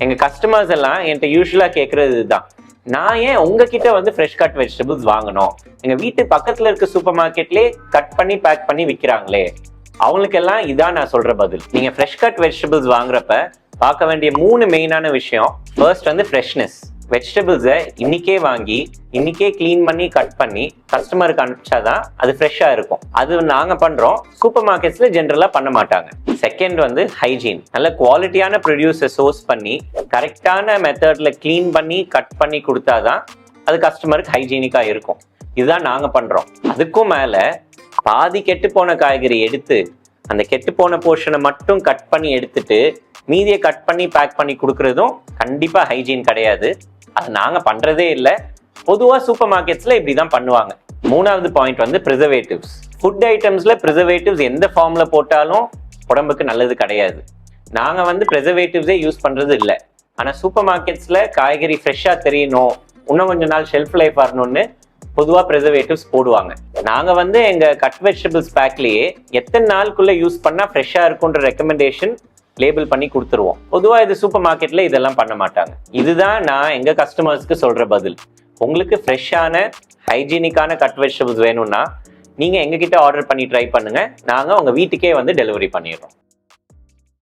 எங்க கஸ்டமர்ஸ் எல்லாம் என்கிட்ட யூஸ்வலா கேட்கறது இதுதான், நான் ஏன் உங்ககிட்ட வந்து ஃப்ரெஷ் கட் வெஜிடபிள்ஸ் வாங்கணும், எங்க வீட்டு பக்கத்துல இருக்க சூப்பர் மார்க்கெட்லயே கட் பண்ணி பேக் பண்ணி விற்கிறாங்களே. அவங்களுக்கெல்லாம் இதான் நான் சொல்ற பதில். நீங்க ஃப்ரெஷ் கட் வெஜிடபிள்ஸ் வாங்குறப்ப பார்க்க வேண்டிய 3 மெயினான விஷயம். ஃபர்ஸ்ட் வந்து ஃப்ரெஷ்னஸ். வெஜிடபிள்ஸை இன்னைக்கே வாங்கி இன்னைக்கே கிளீன் பண்ணி கட் பண்ணி கஸ்டமருக்கு அனுப்பிச்சாதான் அது ஃப்ரெஷ்ஷா இருக்கும். அது நாங்க பண்றோம், சூப்பர் மார்க்கெட்ஸ்ல ஜென்ரலா பண்ண மாட்டாங்க. செகண்ட் வந்து ஹைஜீன். நல்ல குவாலிட்டியான ப்ரொடியூஸை சோர்ஸ் பண்ணி கரெக்டான மெத்தட்ல கிளீன் பண்ணி கட் பண்ணி கொடுத்தாதான் அது கஸ்டமருக்கு ஹைஜீனிக்கா இருக்கும். இதுதான் நாங்க பண்றோம். அதுக்கும் மேல பாதி கெட்டு போன காய்கறி எடுத்து அந்த கெட்டு போன போர்ஷனை மட்டும் கட் பண்ணி எடுத்துட்டு மீதியை கட் பண்ணி பேக் பண்ணி கொடுக்கறதும் கண்டிப்பா ஹைஜீன் கிடையாது. அது நாங்க பண்றதே இல்லை. பொதுவா சூப்பர் மார்க்கெட்ஸ்ல இப்படிதான் பண்ணுவாங்க. மூணாவது பாயிண்ட் வந்து ப்ரிசர்வேட்டிவ்ஸ். ஃபுட் ஐட்டம்ஸ்ல ப்ரிசர்வேட்டிவ்ஸ் எந்த ஃபார்ம்ல போட்டாலும் உடம்புக்கு நல்லது கிடையாது. நாங்க வந்து ப்ரிசர்வேட்டிவ்ஸே யூஸ் பண்றது இல்லை. ஆனா சூப்பர் மார்க்கெட்ஸ்ல காய்கறி ஃப்ரெஷ்ஷா தெரியணும், இன்னும் கொஞ்ச நாள் ஷெல்ஃப் லைஃப் வரணும்னு பொதுவா ப்ரிசர்வேட்டிவ்ஸ் போடுவாங்க. நாங்க வந்து எங்க கட் வெஜிடபிள்ஸ் பேக்லயே எத்தனை நாளுக்குள்ள யூஸ் பண்ணா ஃப்ரெஷ்ஷா இருக்கும்ன்ற ரெக்கமெண்டேஷன் லேபிள் பண்ணி கொடுத்துருவோம். பொதுவா இது சூப்பர் மார்க்கெட்ல இதெல்லாம் பண்ண மாட்டாங்க. இதுதான் நான் எங்க கஸ்டமர்ஸ்க்கு சொல்ற பதில். உங்களுக்கு ஃப்ரெஷ்ஷான ஹைஜீனிக்கான கட் வெஜிடபிள்ஸ் வேணும்னா நீங்க எங்ககிட்ட ஆர்டர் பண்ணி ட்ரை பண்ணுங்க. நாங்க உங்க வீட்டுக்கே வந்து டெலிவரி பண்ணிடுறோம்.